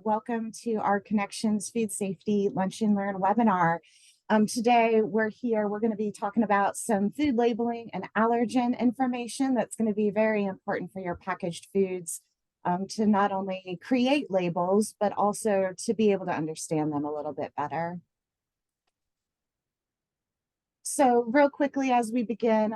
Welcome to our Connections Food Safety Lunch and Learn webinar. Today we're going to be talking about some food labeling and allergen information that's going to be very important for your packaged foods to not only create labels, but also to be able to understand them a little bit better. So real quickly as we begin,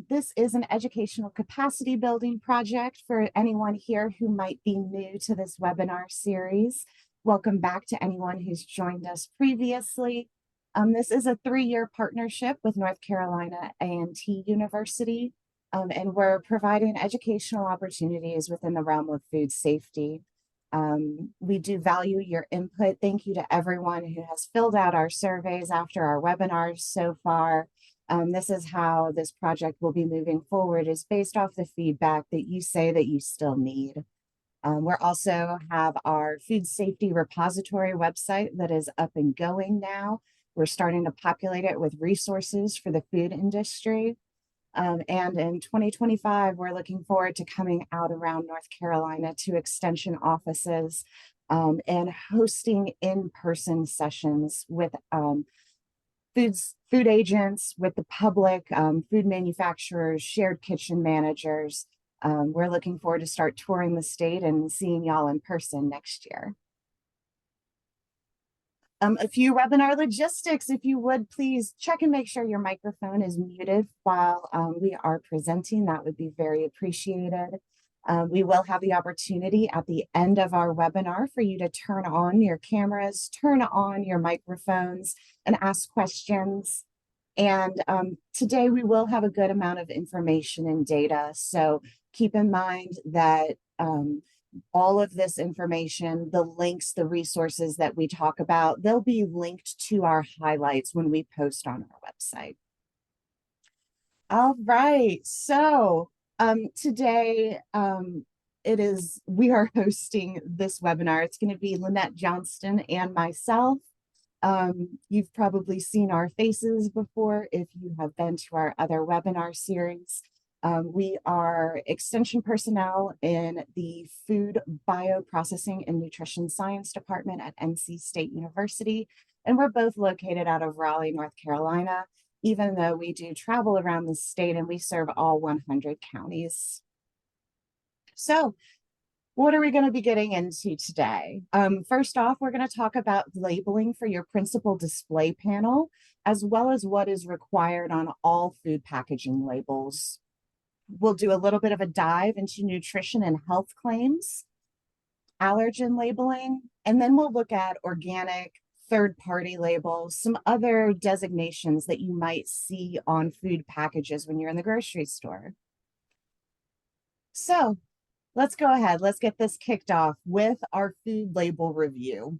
this is an educational capacity building project for anyone here who might be new to this webinar series. Welcome back to anyone who's joined us previously. This is a 3-year partnership with North Carolina A&T University, and we're providing educational opportunities within the realm of food safety. We do value your input. Thank you to everyone who has filled out our surveys after our webinars so far. This is how this project will be moving forward, is based off the feedback that you say that you still need. We also have our food safety repository website that is up and going now. We're starting to populate it with resources for the food industry. And in 2025, we're looking forward to coming out around North Carolina to extension offices and hosting in-person sessions with food agents, with the public, food manufacturers, shared kitchen managers. We're looking forward to start touring the state and seeing y'all in person next year. A few webinar logistics, if you would please check and make sure your microphone is muted while we are presenting. That would be very appreciated. We will have the opportunity at the end of our webinar for you to turn on your cameras, turn on your microphones, and ask questions. And today we will have a good amount of information and data. So keep in mind that all of this information, the links, the resources that we talk about, they'll be linked to our highlights when we post on our website. All right, so today we are hosting this webinar. It's going to be Lynette Johnston and myself. You've probably seen our faces before if you have been to our other webinar series. We are extension personnel in the Food Bioprocessing and Nutrition Science Department at NC State University, and we're both located out of Raleigh, North Carolina, even though we do travel around the state and we serve all 100 counties. So what are we going to be getting into today? First off, we're going to talk about labeling for your principal display panel, as well as what is required on all food packaging labels. We'll do a little bit of a dive into nutrition and health claims, allergen labeling, and then we'll look at organic, third-party labels, some other designations that you might see on food packages when you're in the grocery store. So let's go ahead. Let's get this kicked off with our food label review.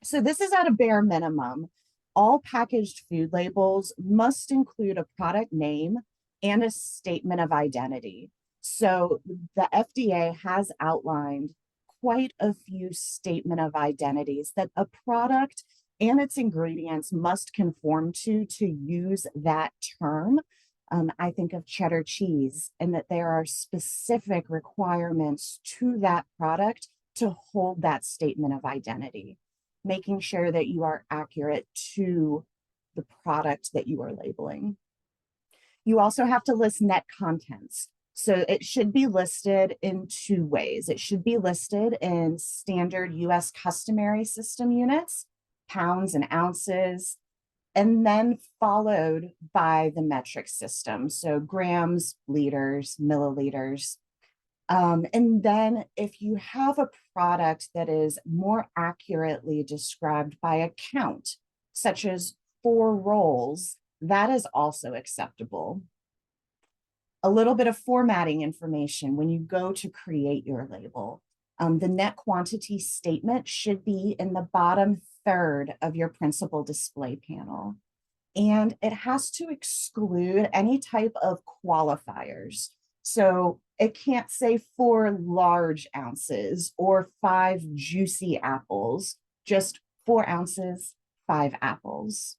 So this is at a bare minimum. All packaged food labels must include a product name and a statement of identity. So the FDA has outlined quite a few statement of identities that a product and its ingredients must conform to use that term. I think of cheddar cheese, and that there are specific requirements to that product to hold that statement of identity, making sure that you are accurate to the product that you are labeling. You also have to list net contents. So it should be listed in 2 ways. It should be listed in standard US customary system units, pounds and ounces, and then followed by the metric system. So grams, liters, milliliters. And then if you have a product that is more accurately described by a count, such as 4 rolls, that is also acceptable. A little bit of formatting information when you go to create your label. The net quantity statement should be in the bottom third of your principal display panel. And it has to exclude any type of qualifiers. So it can't say 4 large ounces or 5 juicy apples, just 4 ounces, 5 apples.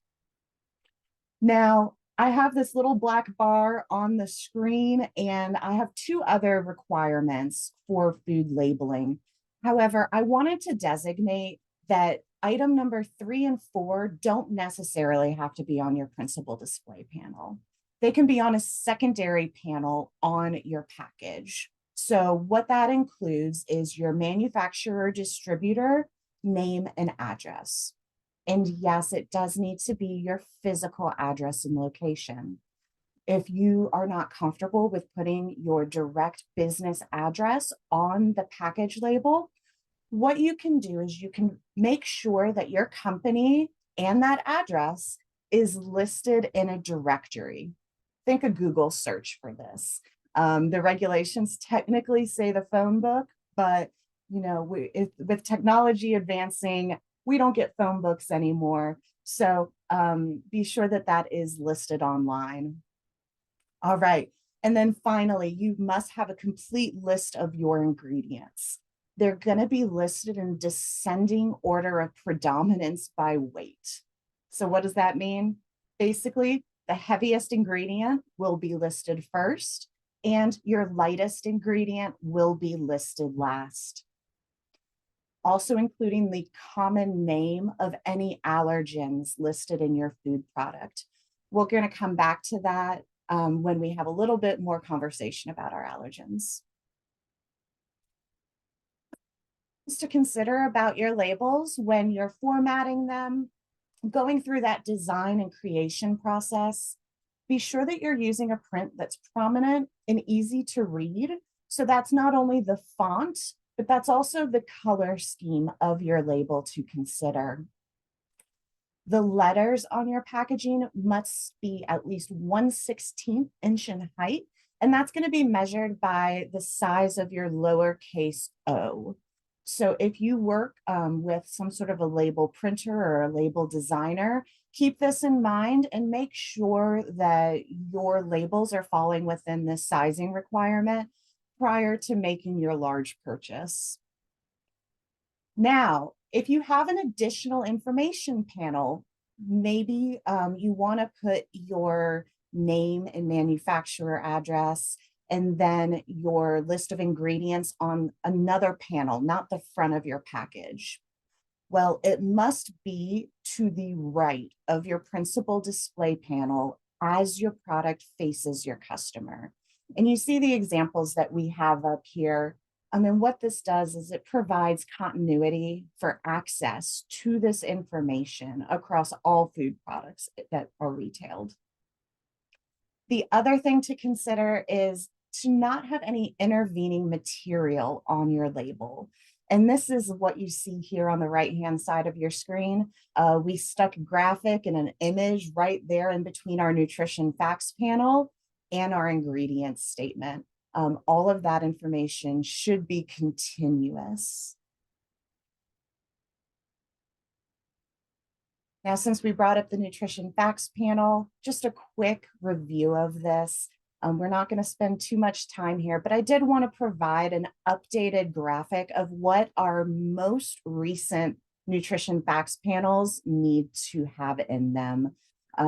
Now, I have this little black bar on the screen, and I have 2 other requirements for food labeling. However, I wanted to designate that item number 3 and 4 don't necessarily have to be on your principal display panel. They can be on a secondary panel on your package. So what that includes is your manufacturer, distributor, name, and address. And yes, it does need to be your physical address and location. If you are not comfortable with putting your direct business address on the package label, what you can do is you can make sure that your company and that address is listed in a directory. Think a Google search for this. The regulations technically say the phone book, but with technology advancing, we don't get phone books anymore. So be sure that that is listed online. All right. And then finally, you must have a complete list of your ingredients. They're going to be listed in descending order of predominance by weight. So what does that mean? Basically, the heaviest ingredient will be listed first, and your lightest ingredient will be listed last. Also including the common name of any allergens listed in your food product. We're going to come back to that when we have a little bit more conversation about our allergens. To consider about your labels when you're formatting them, going through that design and creation process. Be sure that you're using a print that's prominent and easy to read. So that's not only the font, but that's also the color scheme of your label to consider. The letters on your packaging must be at least 1/16 inch in height, and that's going to be measured by the size of your lowercase o. So if you work with some sort of a label printer or a label designer, keep this in mind and make sure that your labels are falling within this sizing requirement prior to making your large purchase. Now, if you have an additional information panel, maybe you want to put your name and manufacturer address and then your list of ingredients on another panel, not the front of your package. Well, it must be to the right of your principal display panel as your product faces your customer. And you see the examples that we have up here. And what this does is it provides continuity for access to this information across all food products that are retailed. The other thing to consider is to not have any intervening material on your label. And this is what you see here on the right-hand side of your screen. We stuck a graphic and an image right there in between our nutrition facts panel and our ingredients statement. All of that information should be continuous. Now, since we brought up the nutrition facts panel, just a quick review of this. We're not going to spend too much time here, but I did want to provide an updated graphic of what our most recent nutrition facts panels need to have in them.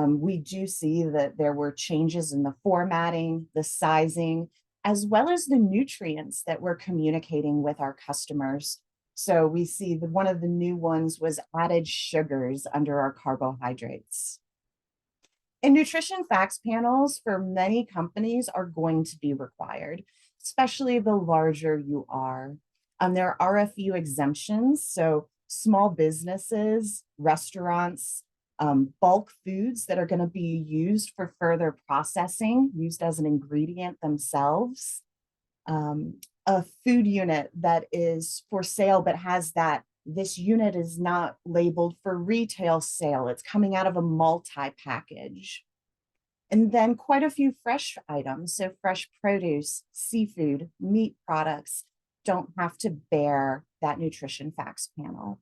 We do see that there were changes in the formatting, the sizing, as well as the nutrients that we're communicating with our customers. So we see that one of the new ones was added sugars under our carbohydrates. And nutrition facts panels for many companies are going to be required, especially the larger you are. There are a few exemptions. So small businesses, restaurants, bulk foods that are going to be used for further processing, used as an ingredient themselves. A food unit that is for sale but has that this unit is not labeled for retail sale. It's coming out of a multi-package. And then quite a few fresh items. So fresh produce, seafood, meat products don't have to bear that nutrition facts panel.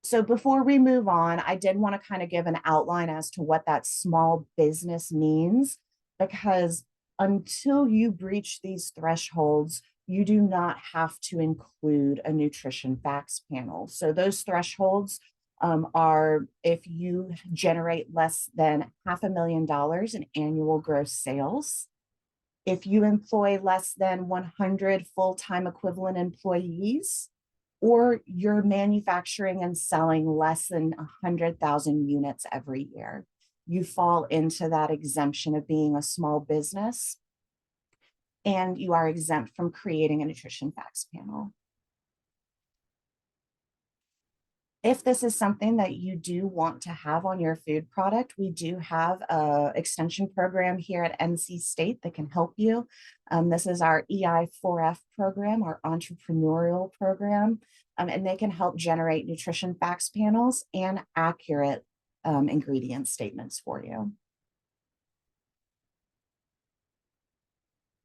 So before we move on, I did want to kind of give an outline as to what that small business means, because until you breach these thresholds, you do not have to include a nutrition facts panel. So those thresholds are if you generate less than $500,000 in annual gross sales, If you employ less than 100 full-time equivalent employees, or you're manufacturing and selling less than 100,000 units every year, you fall into that exemption of being a small business, and you are exempt from creating a nutrition facts panel. If this is something that you do want to have on your food product, we do have an extension program here at NC State that can help you. This is our EI4F program, our entrepreneurial program, and they can help generate nutrition facts panels and accurate ingredient statements for you.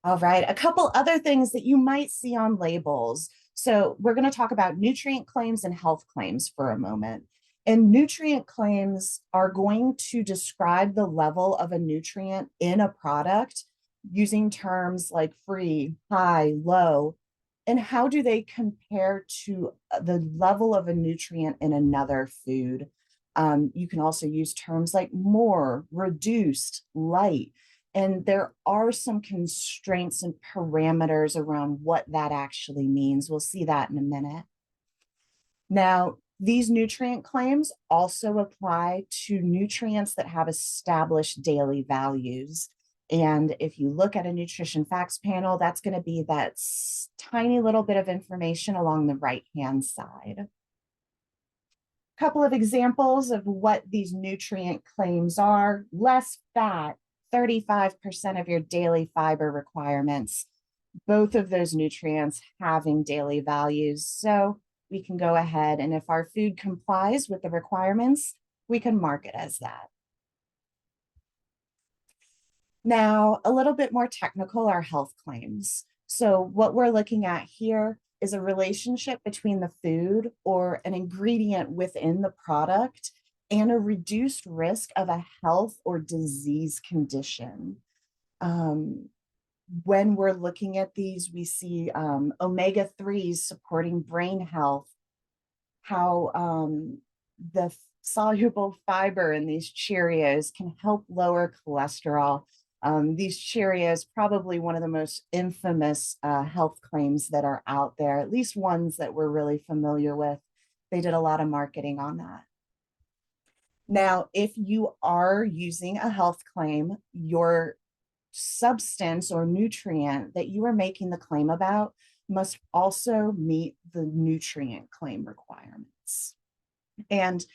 All right, a couple other things that you might see on labels. So we're going to talk about nutrient claims and health claims for a moment. And nutrient claims are going to describe the level of a nutrient in a product using terms like free, high, low, and how do they compare to the level of a nutrient in another food. You can also use terms like more, reduced, light. And there are some constraints and parameters around what that actually means. We'll see that in a minute. Now, these nutrient claims also apply to nutrients that have established daily values. And if you look at a nutrition facts panel, that's going to be that tiny little bit of information along the right-hand side. Couple of examples of what these nutrient claims are: less fat, 35% of your daily fiber requirements. Both of those nutrients having daily values. So we can go ahead, and if our food complies with the requirements, we can mark it as that. Now, a little bit more technical are health claims. So what we're looking at here is a relationship between the food or an ingredient within the product and a reduced risk of a health or disease condition. When we're looking at these, we see omega-3s supporting brain health, how the soluble fiber in these Cheerios can help lower cholesterol. These Cheerios, probably one of the most infamous health claims that are out there, at least ones that we're really familiar with. They did a lot of marketing on that. Now, if you are using a health claim, your substance or nutrient that you are making the claim about must also meet the nutrient claim requirements. And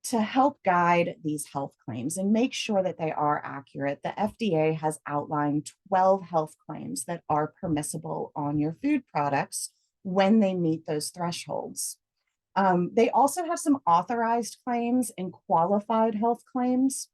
to help guide these health claims and make sure that they are accurate, the FDA has outlined 12 health claims that are permissible on your food products when they meet those thresholds. They also have some authorized claims and qualified health claims.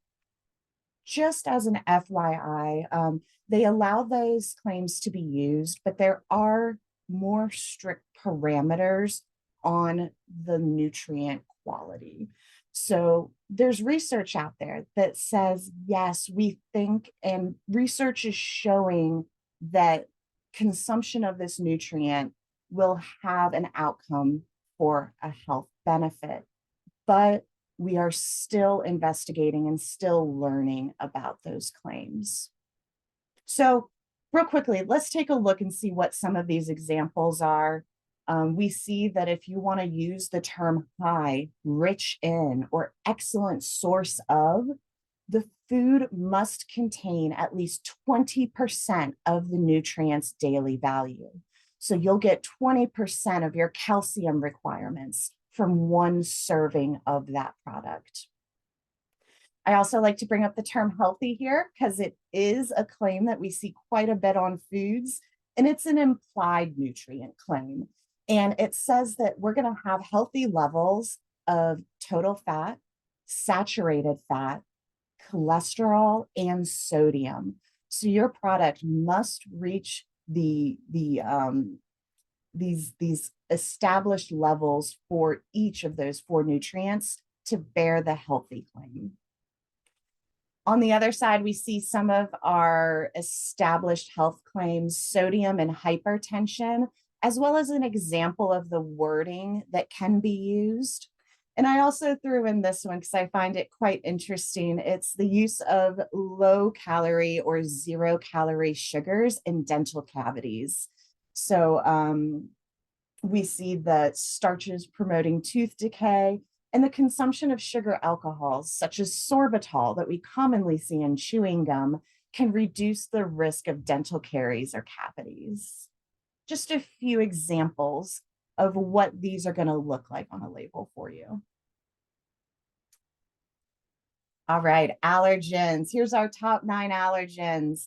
Just as an FYI, they allow those claims to be used, but there are more strict parameters on the nutrient quality. So there's research out there that says, yes, we think, and research is showing that consumption of this nutrient will have an outcome for a health benefit, but we are still investigating and still learning about those claims. So real quickly, let's take a look and see what some of these examples are. We see that if you want to use the term high, rich in, or excellent source of, the food must contain at least 20% of the nutrient's daily value. So you'll get 20% of your calcium requirements from one serving of that product. I also like to bring up the term healthy here because it is a claim that we see quite a bit on foods, and it's an implied nutrient claim. And it says that we're going to have healthy levels of total fat, saturated fat, cholesterol, and sodium. So your product must reach these established levels for each of those 4 nutrients to bear the healthy claim. On the other side, we see some of our established health claims: sodium and hypertension, as well as an example of the wording that can be used. And I also threw in this one because I find it quite interesting. It's the use of low calorie or zero calorie sugars in dental cavities. So we see the starches promoting tooth decay and the consumption of sugar alcohols, such as sorbitol, that we commonly see in chewing gum, can reduce the risk of dental caries or cavities. Just a few examples of what these are going to look like on a label for you. All right, allergens. Here's our top 9 allergens.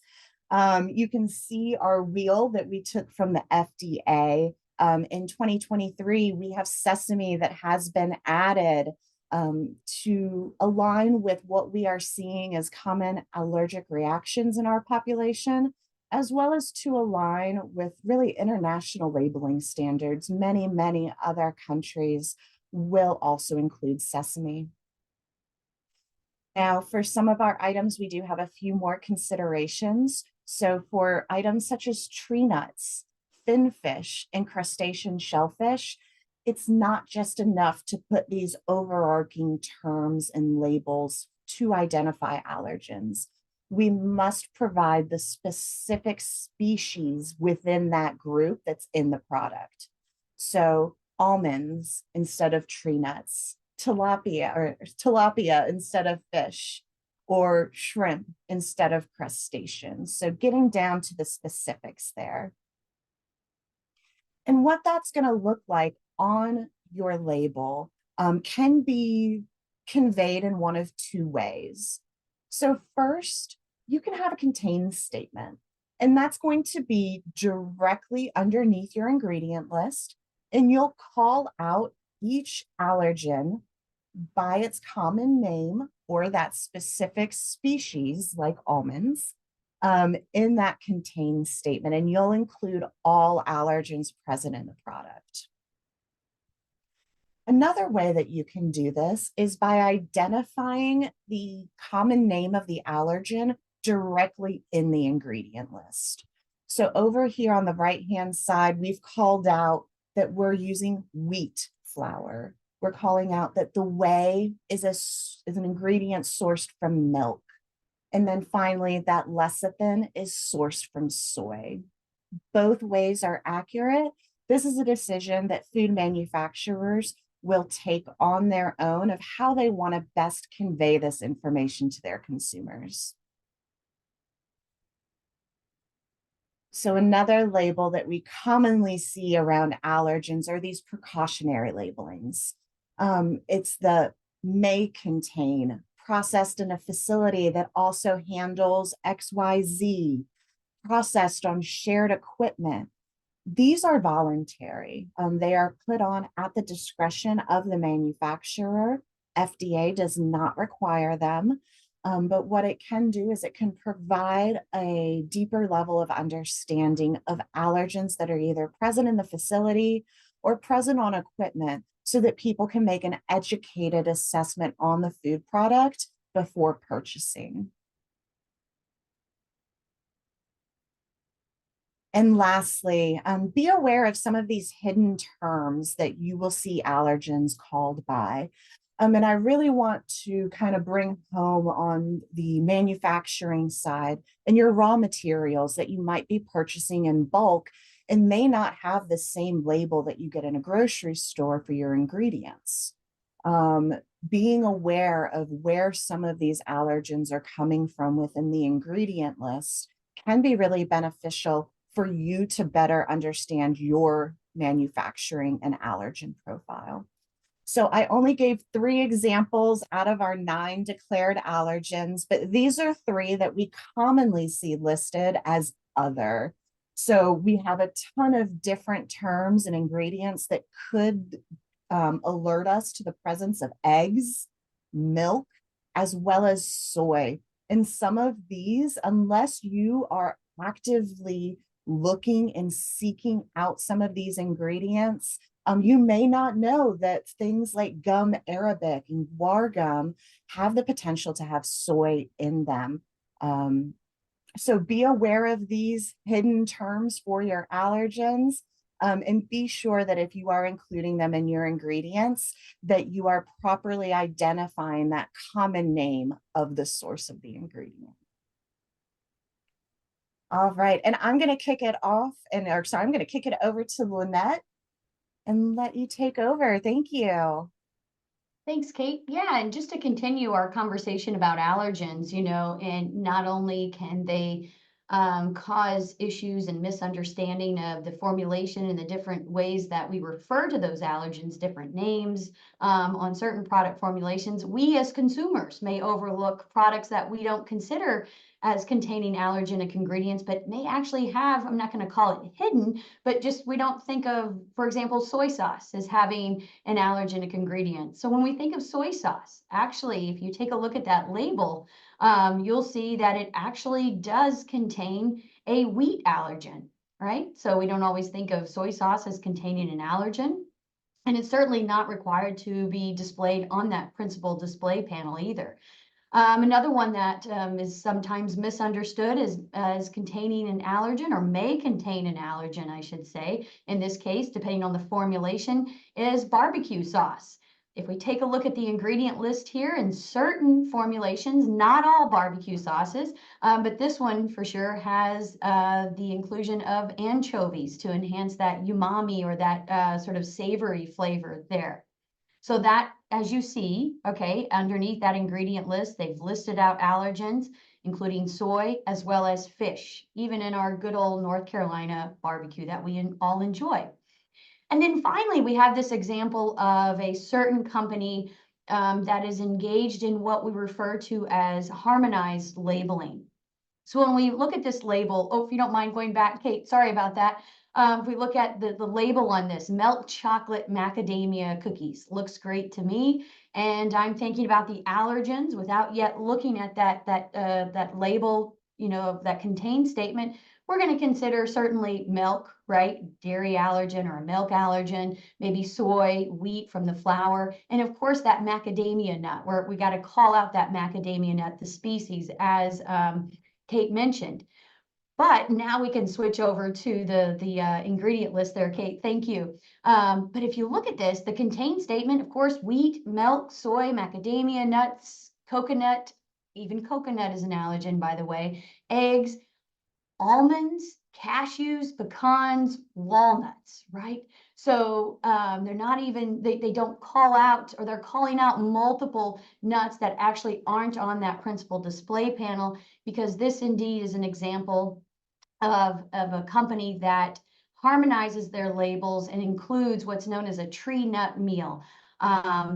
You can see our wheel that we took from the FDA. In 2023, we have sesame that has been added to align with what we are seeing as common allergic reactions in our population, as well as to align with really international labeling standards. Many, many other countries will also include sesame. Now, for some of our items, we do have a few more considerations. So for items such as tree nuts, finfish, and crustacean shellfish, it's not just enough to put these overarching terms and labels to identify allergens. We must provide the specific species within that group that's in the product. So almonds instead of tree nuts, tilapia instead of fish, or shrimp instead of crustaceans. So getting down to the specifics there. And what that's going to look like on your label can be conveyed in one of two ways. So first, you can have a contains statement, and that's going to be directly underneath your ingredient list, and you'll call out each allergen by its common name or that specific species, like almonds, in that contains statement, and you'll include all allergens present in the product. Another way that you can do this is by identifying the common name of the allergen directly in the ingredient list. So over here on the right-hand side, we've called out that we're using wheat flour. We're calling out that the whey is an ingredient sourced from milk. And then finally, that lecithin is sourced from soy. Both ways are accurate. This is a decision that food manufacturers will take on their own of how they want to best convey this information to their consumers. So another label that we commonly see around allergens are these precautionary labelings. It's the may contain, processed in a facility that also handles XYZ, processed on shared equipment. These are voluntary. They are put on at the discretion of the manufacturer. FDA does not require them. But what it can do is it can provide a deeper level of understanding of allergens that are either present in the facility or present on equipment so that people can make an educated assessment on the food product before purchasing. And lastly, be aware of some of these hidden terms that you will see allergens called by. And I really want to kind of bring home on the manufacturing side and your raw materials that you might be purchasing in bulk and may not have the same label that you get in a grocery store for your ingredients. Being aware of where some of these allergens are coming from within the ingredient list can be really beneficial for you to better understand your manufacturing and allergen profile. So I only gave 3 examples out of our 9 declared allergens, but these are 3 that we commonly see listed as other. So we have a ton of different terms and ingredients that could alert us to the presence of eggs, milk, as well as soy. And some of these, unless you are actively looking and seeking out some of these ingredients, you may not know that things like gum arabic and guar gum have the potential to have soy in them. So be aware of these hidden terms for your allergens. And be sure that if you are including them in your ingredients, that you are properly identifying that common name of the source of the ingredient. All right, and I'm going to kick it off or sorry, I'm going to kick it over to Lynette and let you take over. Thank you. Thanks, Kate. Yeah, and just to continue our conversation about allergens, and not only can they cause issues and misunderstanding of the formulation and the different ways that we refer to those allergens, different names on certain product formulations, we as consumers may overlook products that we don't consider as containing allergenic ingredients, but may actually have, I'm not going to call it hidden, but just we don't think of, for example, soy sauce as having an allergenic ingredient. So when we think of soy sauce, actually, if you take a look at that label, you'll see that it actually does contain a wheat allergen, right? So we don't always think of soy sauce as containing an allergen. And it's certainly not required to be displayed on that principal display panel either. Another one that is sometimes misunderstood as containing an allergen, or may contain an allergen, I should say, in this case, depending on the formulation, is barbecue sauce. If we take a look at the ingredient list here, in certain formulations, not all barbecue sauces, but this one for sure has the inclusion of anchovies to enhance that umami or that sort of savory flavor there. So that, as you see, okay, underneath that ingredient list, they've listed out allergens, including soy as well as fish, even in our good old North Carolina barbecue that we all enjoy. And then finally, we have this example of a certain company that is engaged in what we refer to as harmonized labeling. So when we look at this label, oh, if you don't mind going back, Kate, sorry about that. If we look at the label on this, milk chocolate macadamia cookies, looks great to me. And I'm thinking about the allergens without yet looking at that label, that contains statement. We're going to consider certainly milk, right? Dairy allergen or a milk allergen, maybe soy, wheat from the flour, and of course that macadamia nut, where we got to call out that macadamia nut, the species, as Kate mentioned. But now we can switch over to the ingredient list there, Kate. Thank you. But if you look at this, the contain statement, of course, wheat, milk, soy, macadamia nuts, coconut, even coconut is an allergen, by the way, eggs, almonds, cashews, pecans, walnuts, right? So they're not even, they don't call out, or they're calling out multiple nuts that actually aren't on that principal display panel, because this indeed is an example of a company that harmonizes their labels and includes what's known as a tree nut meal.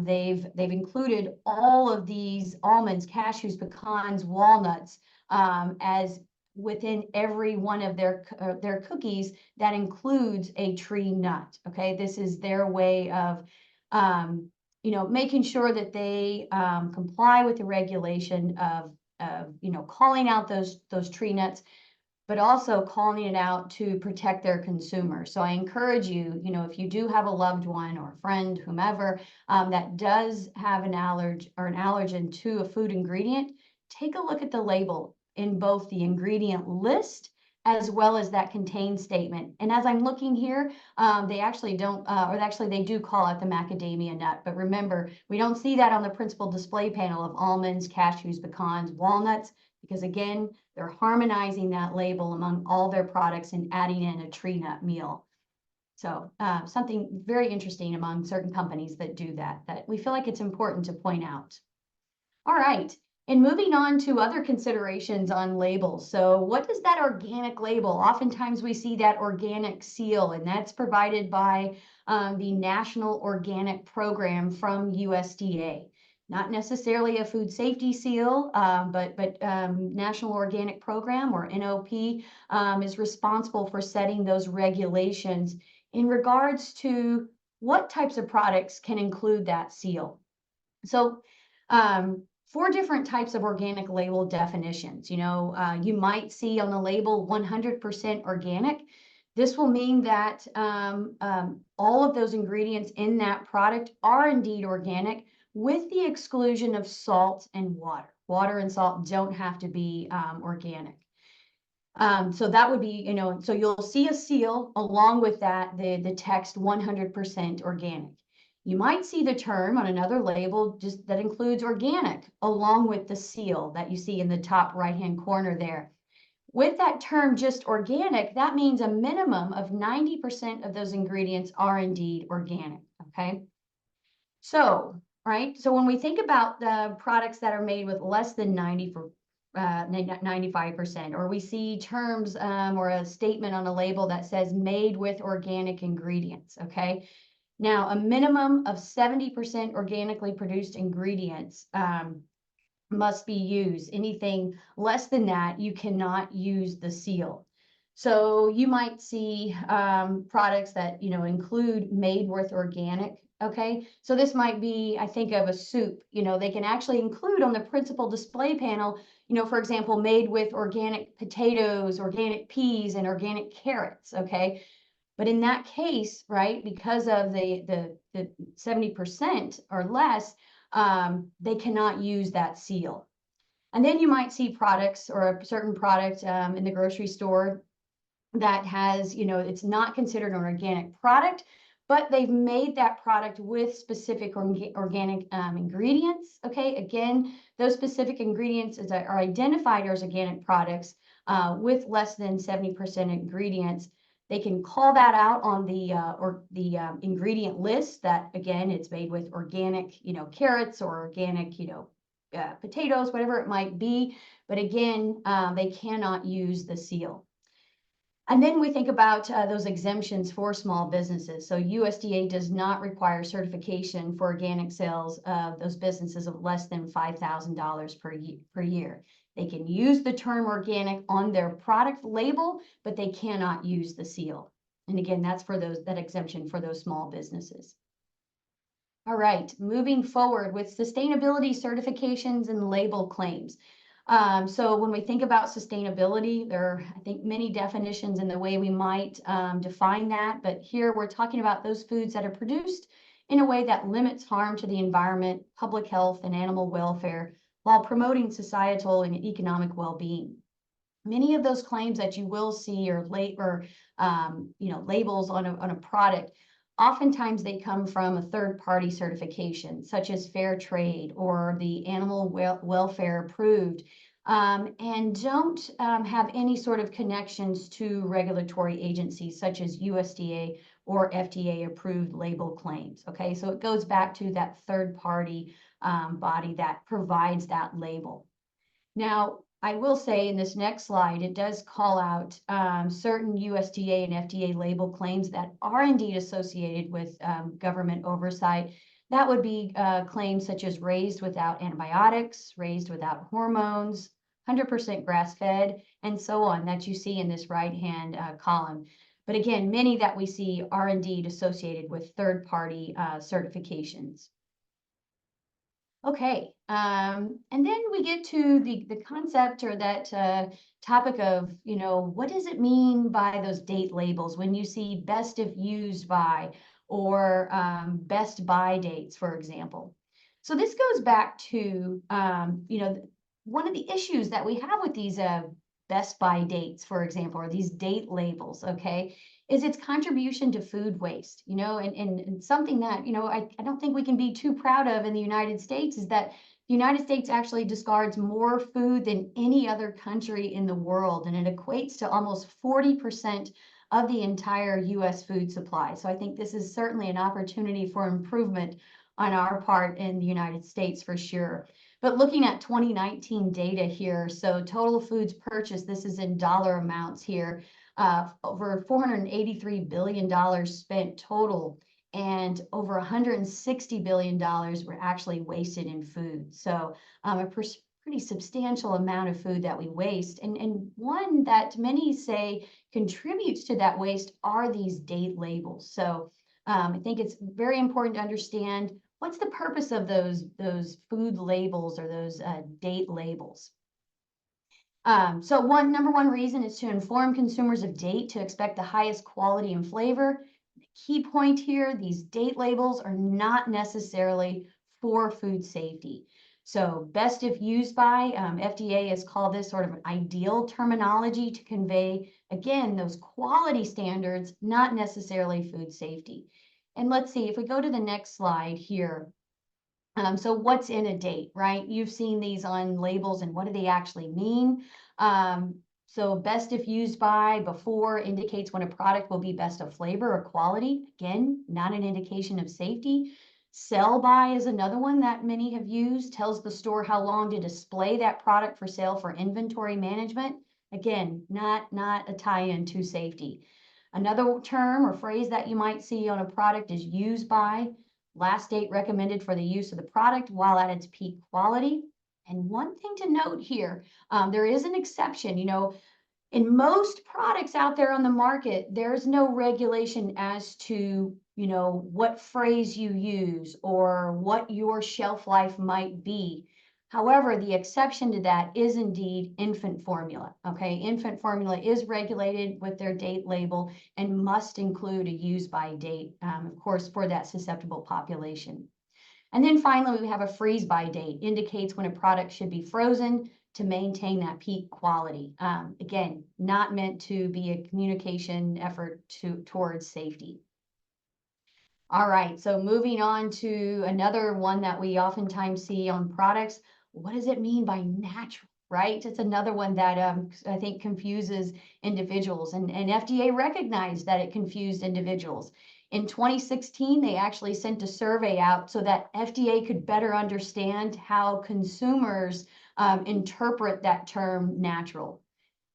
They've included all of these almonds, cashews, pecans, walnuts as within every one of their cookies that includes a tree nut. Okay, this is their way of making sure that they comply with the regulation of calling out those tree nuts, but also calling it out to protect their consumers. So I encourage you, if you do have a loved one or a friend, whomever, that does have an allergen to a food ingredient, take a look at the label in both the ingredient list as well as that contain statement. And as I'm looking here, they actually don't, or actually they do call out the macadamia nut. But remember, we don't see that on the principal display panel of almonds, cashews, pecans, walnuts, because again, they're harmonizing that label among all their products and adding in a tree nut meal. So something very interesting among certain companies that do that we feel like it's important to point out. All right. And moving on to other considerations on labels. So what does that organic label? Oftentimes we see that organic seal, and that's provided by the National Organic Program from USDA. Not necessarily a food safety seal, but National Organic Program, or NOP, is responsible for setting those regulations in regards to what types of products can include that seal. So 4 different types of organic label definitions. You might see on the label 100% organic. This will mean that all of those ingredients in that product are indeed organic, with the exclusion of salt and water. Water and salt don't have to be organic. So that would be, so you'll see a seal along with that, the text 100% organic. You might see the term on another label just that includes organic along with the seal that you see in the top right-hand corner there. With that term just organic, that means a minimum of 90% of those ingredients are indeed organic, okay? So, right, so when we think about the products that are made with less than 95%, or we see terms or a statement on a label that says made with organic ingredients, okay? Now, a minimum of 70% organically produced ingredients must be used. Anything less than that, you cannot use the seal. So you might see products that, include made with organic. Okay, so this might be, I think of a soup, they can actually include on the principal display panel, for example, made with organic potatoes, organic peas, and organic carrots. Okay, but in that case, right, because of the 70% or less, they cannot use that seal. And then you might see products or a certain product in the grocery store that has, it's not considered an organic product, but they've made that product with specific organic ingredients. Okay, again, those specific ingredients are identified as organic products with less than 70% ingredients. They can call that out on the ingredient list that, again, it's made with organic, carrots or organic, potatoes, whatever it might be. But again, they cannot use the seal. And then we think about those exemptions for small businesses. So USDA does not require certification for organic sales of those businesses of less than $5,000 per year. They can use the term organic on their product label, but they cannot use the seal. And again, that's for that exemption for those small businesses. All right, moving forward with sustainability certifications and label claims. So when we think about sustainability, there are, I think, many definitions in the way we might define that. But here we're talking about those foods that are produced in a way that limits harm to the environment, public health, and animal welfare, while promoting societal and economic well-being. Many of those claims that you will see or labels on a product, oftentimes they come from a third-party certification, such as fair trade or the animal welfare approved, and don't have any sort of connections to regulatory agencies such as USDA or FDA approved label claims. Okay, so it goes back to that third-party body that provides that label. Now, I will say in this next slide, it does call out certain USDA and FDA label claims that are indeed associated with government oversight. That would be claims such as raised without antibiotics, raised without hormones, 100% grass-fed, and so on that you see in this right-hand column. But again, many that we see are indeed associated with third-party certifications. Okay, and then we get to the concept or that topic of, what does it mean by those date labels when you see best if used by or best by dates, for example. So this goes back to, one of the issues that we have with these best by dates, for example, or these date labels, okay, is its contribution to food waste, and something that, I don't think we can be too proud of in the United States is that the United States actually discards more food than any other country in the world, and it equates to almost 40% of the entire US food supply. So I think this is certainly an opportunity for improvement on our part in the United States for sure. But looking at 2019 data here, so total foods purchased, this is in dollar amounts here, over $483 billion spent total, and over $160 billion were actually wasted in food. So a pretty substantial amount of food that we waste. And one that many say contributes to that waste are these date labels. So I think it's very important to understand what's the purpose of those food labels or those date labels. So number one reason is to inform consumers of date to expect the highest quality and flavor. The key point here, these date labels are not necessarily for food safety. So best if used by, FDA has called this sort of an ideal terminology to convey, again, those quality standards, not necessarily food safety. And let's see, if we go to the next slide here, so what's in a date, right? You've seen these on labels, and what do they actually mean? So best if used by before indicates when a product will be best of flavor or quality. Again, not an indication of safety. Sell by is another one that many have used, tells the store how long to display that product for sale for inventory management. Again, not a tie-in to safety. Another term or phrase that you might see on a product is used by. Last date recommended for the use of the product while at its peak quality. And one thing to note here, there is an exception. In most products out there on the market, there's no regulation as to, what phrase you use or what your shelf life might be. However, the exception to that is indeed infant formula. Okay, infant formula is regulated with their date label and must include a use by date, of course, for that susceptible population. And then finally, we have a freeze by date, indicates when a product should be frozen to maintain that peak quality. Again, not meant to be a communication effort towards safety. All right, so moving on to another one that we oftentimes see on products. What does it mean by natural, right? It's another one that I think confuses individuals, and FDA recognized that it confused individuals. In 2016, they actually sent a survey out so that FDA could better understand how consumers interpret that term natural.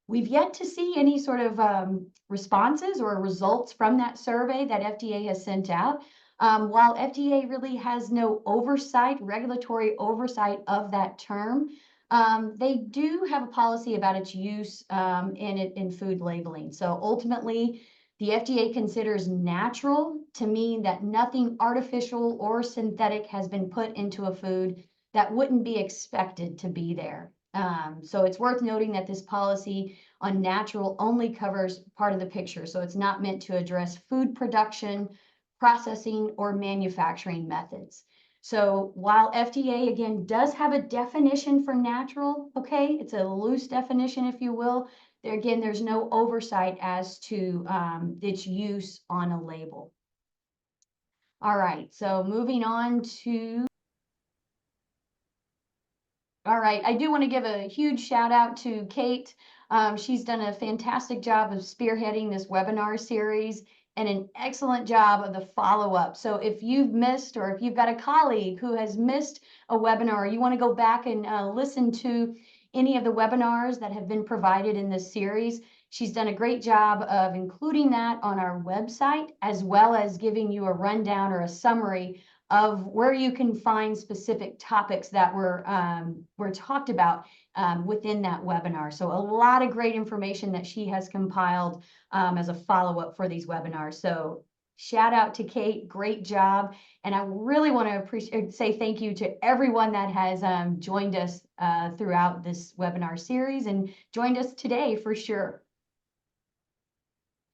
We've yet to see any sort of responses or results from that survey that FDA has sent out. While FDA really has no oversight, regulatory oversight of that term, they do have a policy about its use in food labeling. So ultimately, the FDA considers natural to mean that nothing artificial or synthetic has been put into a food that wouldn't be expected to be there. So it's worth noting that this policy on natural only covers part of the picture. So it's not meant to address food production, processing, or manufacturing methods. So while FDA, again, does have a definition for natural, okay, it's a loose definition, if you will, there again, there's no oversight as to its use on a label. All right, so moving on to all right, I do want to give a huge shout out to Kate. She's done a fantastic job of spearheading this webinar series and an excellent job of the follow-up. So if you've missed, or if you've got a colleague who has missed a webinar, or you want to go back and listen to any of the webinars that have been provided in this series, she's done a great job of including that on our website, as well as giving you a rundown or a summary of where you can find specific topics that were talked about within that webinar. So a lot of great information that she has compiled as a follow-up for these webinars. So shout out to Kate, great job. And I really want to say thank you to everyone that has joined us throughout this webinar series and joined us today for sure.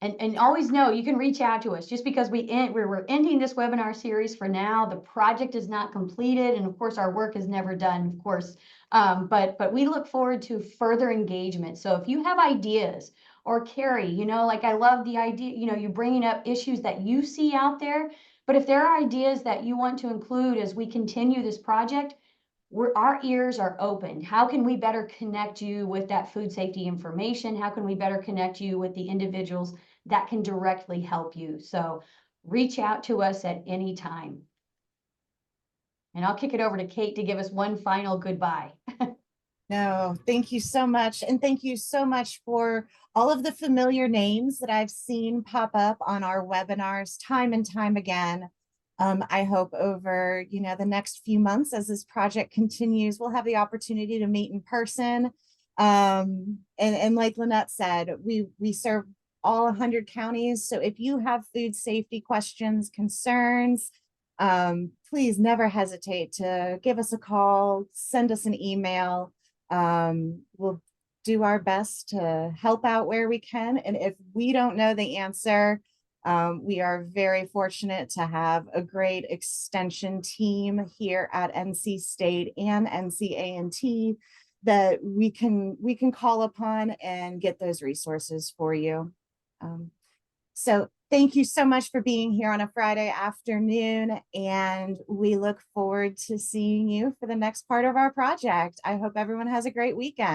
And always know you can reach out to us. Just because we're ending this webinar series for now, the project is not completed, and of course our work is never done, of course. But we look forward to further engagement. So if you have ideas, or Carrie, like I love the idea, you bringing up issues that you see out there. But if there are ideas that you want to include as we continue this project, our ears are open. How can we better connect you with that food safety information? How can we better connect you with the individuals that can directly help you? So reach out to us at any time. And I'll kick it over to Kate to give us one final goodbye. No, thank you so much. And thank you so much for all of the familiar names that I've seen pop up on our webinars time and time again. I hope over, the next few months as this project continues, we'll have the opportunity to meet in person. And like Lynette said, we serve all 100 counties. So if you have food safety questions, concerns, please never hesitate to give us a call, send us an email. We'll do our best to help out where we can. And if we don't know the answer, We are very fortunate to have a great extension team here at NC State and NCA&T that we can call upon and get those resources for you. So thank you so much for being here on a Friday afternoon, and we look forward to seeing you for the next part of our project. I hope everyone has a great weekend.